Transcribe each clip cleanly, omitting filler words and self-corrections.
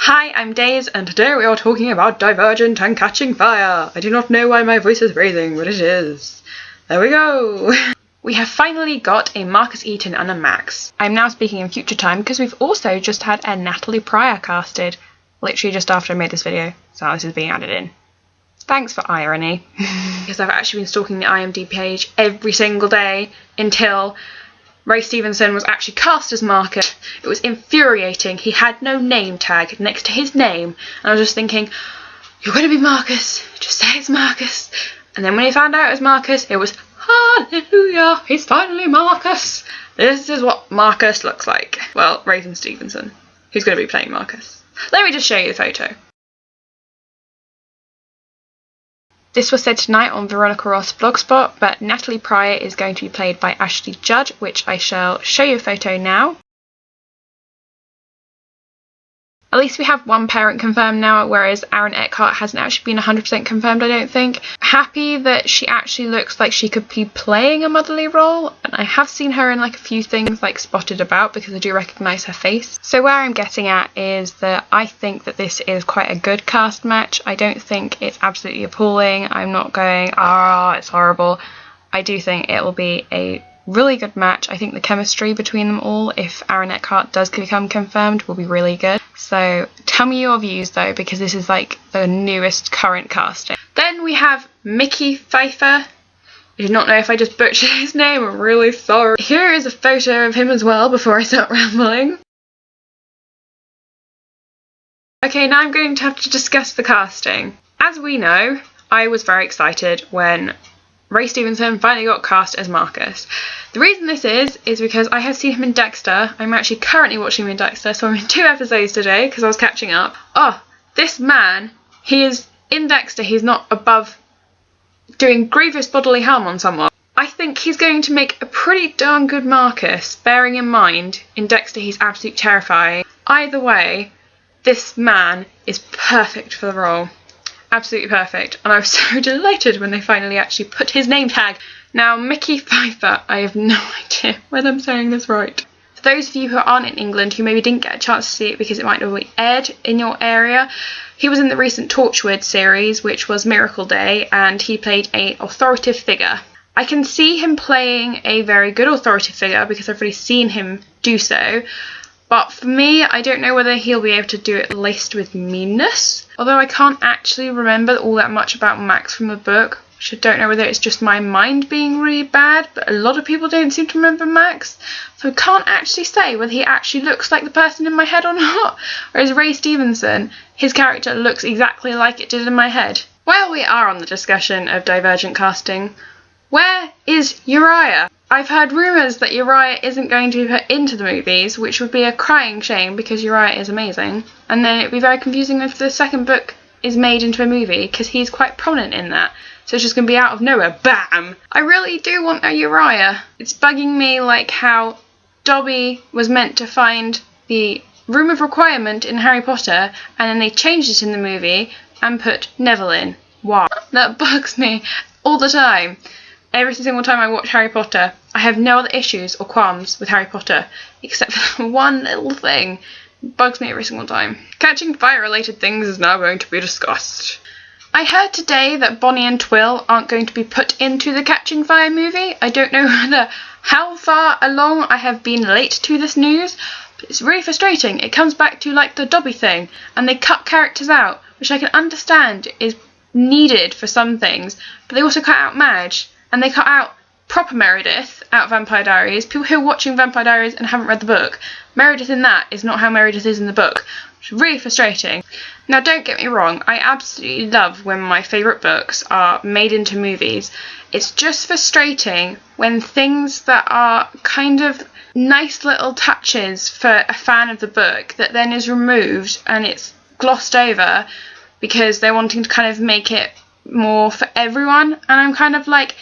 Hi, I'm Days, and today we are talking about Divergent and Catching Fire. I do not know why my voice is raising, but it is. There we go. We have finally got a Marcus Eaton and a Max. I'm now speaking in future time because we've also just had a Natalie Prior casted, literally just after I made this video, so this is being added in. Thanks for irony. Because I've actually been stalking the IMDb page every single day until Ray Stevenson was actually cast as Marcus. It was infuriating. He had no name tag next to his name. And I was just thinking, you're going to be Marcus. Just say it's Marcus. And then when he found out it was Marcus, it was, hallelujah, he's finally Marcus. This is what Marcus looks like. Well, Ray Stevenson, who's going to be playing Marcus. Let me just show you the photo. This was said tonight on Veronica Ross Blogspot, but Natalie Prior is going to be played by Ashley Judd, which I shall show you a photo now. At least we have one parent confirmed now, whereas Aaron Eckhart hasn't actually been 100% confirmed, I don't think. Happy that she actually looks like she could be playing a motherly role, and I have seen her in like a few things like spotted about because I do recognise her face. So where I'm getting at is that I think that this is quite a good cast match. I don't think it's absolutely appalling. I'm not going, it's horrible. I do think it will be a really good match. I think the chemistry between them all, if Aaron Eckhart does become confirmed, will be really good. So tell me your views though, because this is like the newest current casting. Then we have Mickey Pfeiffer. I do not know if I just butchered his name, I'm really sorry. Here is a photo of him as well before I start rambling. Okay, now I'm going to have to discuss the casting. As we know, I was very excited when Ray Stevenson finally got cast as Marcus. The reason this is because I have seen him in Dexter. I'm actually currently watching him in Dexter, so I'm in 2 episodes today because I was catching up. Oh, this man, he is in Dexter, he's not above doing grievous bodily harm on someone. I think he's going to make a pretty darn good Marcus, bearing in mind in Dexter he's absolutely terrifying. Either way, this man is perfect for the role. Absolutely perfect, and I was so delighted when they finally actually put his name tag. Now, Mickey Pfeiffer, I have no idea whether I'm saying this right. For those of you who aren't in England, who maybe didn't get a chance to see it because it might not be aired in your area, he was in the recent Torchwood series, which was Miracle Day, and he played an authoritative figure. I can see him playing a very good authoritative figure because I've already seen him do so. But for me, I don't know whether he'll be able to do it laced with meanness. Although I can't actually remember all that much about Max from the book, which I don't know whether it's just my mind being really bad, but a lot of people don't seem to remember Max. So I can't actually say whether he actually looks like the person in my head or not. Whereas Ray Stevenson, his character looks exactly like it did in my head. While we are on the discussion of Divergent casting, where is Uriah? I've heard rumours that Uriah isn't going to be put into the movies, which would be a crying shame because Uriah is amazing. And then it'd be very confusing if the second book is made into a movie because he's quite prominent in that. So it's just going to be out of nowhere, BAM! I really do want a Uriah. It's bugging me like how Dobby was meant to find the Room of Requirement in Harry Potter and then they changed it in the movie and put Neville in. Wow. That bugs me all the time. Every single time I watch Harry Potter, I have no other issues or qualms with Harry Potter, except for one little thing. It bugs me every single time. Catching Fire-related things is now going to be discussed. I heard today that Bonnie and Twill aren't going to be put into the Catching Fire movie. I don't know how far along I have been late to this news, but it's really frustrating. It comes back to like the Dobby thing, and they cut characters out, which I can understand is needed for some things, but they also cut out Madge. And they cut out proper Meredith out of Vampire Diaries. People who are watching Vampire Diaries and haven't read the book, Meredith in that is not how Meredith is in the book, which is really frustrating. Now don't get me wrong, I absolutely love when my favourite books are made into movies. It's just frustrating when things that are kind of nice little touches for a fan of the book that then is removed and it's glossed over because they're wanting to kind of make it more for everyone. And I'm kind of like,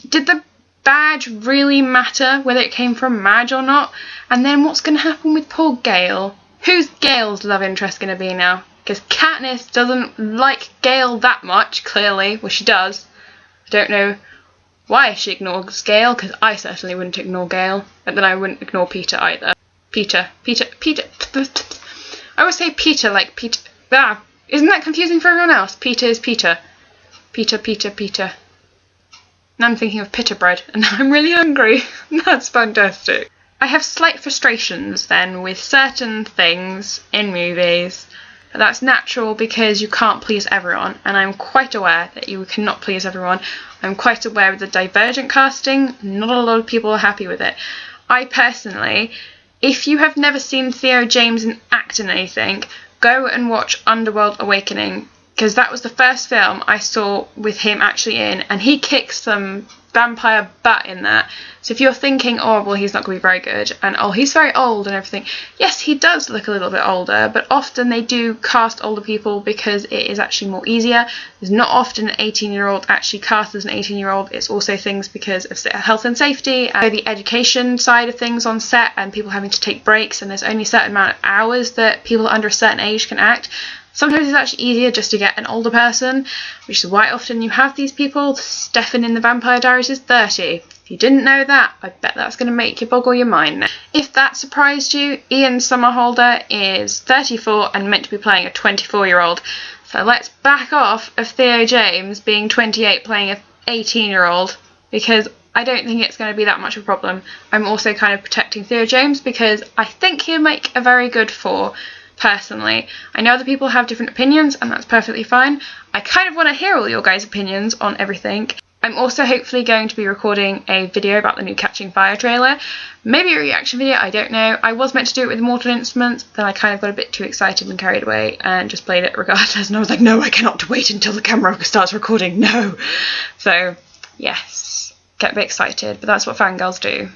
did the badge really matter whether it came from Madge or not? And then what's going to happen with poor Gale? Who's Gale's love interest going to be now? Because Katniss doesn't like Gale that much, clearly. Well, she does. I don't know why she ignores Gale, because I certainly wouldn't ignore Gale. But then I wouldn't ignore Peter either. Peter. I always say Peter like Peter. Ah, isn't that confusing for everyone else? Peter is Peter. Peter. Now I'm thinking of pita bread, and now I'm really hungry. That's fantastic. I have slight frustrations then with certain things in movies, but that's natural because you can't please everyone, and I'm quite aware that you cannot please everyone. I'm quite aware of the Divergent casting. Not a lot of people are happy with it. I personally, if you have never seen Theo James act in anything, go and watch Underworld Awakening, because that was the first film I saw with him actually in, and he kicks some vampire butt in that. So if you're thinking, oh, well, he's not going to be very good, and oh, he's very old and everything, yes, he does look a little bit older, but often they do cast older people because it is actually more easier. There's not often an 18-year-old actually cast as an 18-year-old. It's also things because of health and safety, and the education side of things on set, and people having to take breaks, and there's only a certain amount of hours that people under a certain age can act. Sometimes it's actually easier just to get an older person, which is why often you have these people. Stefan in the Vampire Diaries is 30. If you didn't know that, I bet that's going to make you boggle your mind now. If that surprised you, Ian Somerhalder is 34 and meant to be playing a 24-year-old. So let's back off of Theo James being 28 playing an 18-year-old, because I don't think it's going to be that much of a problem. I'm also kind of protecting Theo James because I think he'll make a very good 4. Personally, I know other people have different opinions, and that's perfectly fine. I kind of want to hear all your guys' opinions on everything. I'm also hopefully going to be recording a video about the new Catching Fire trailer. Maybe a reaction video, I don't know. I was meant to do it with Mortal Instruments, then I kind of got a bit too excited and carried away and just played it regardless, and I was like, no, I cannot wait until the camera starts recording, no. So, yes, get a bit excited, but that's what fangirls do.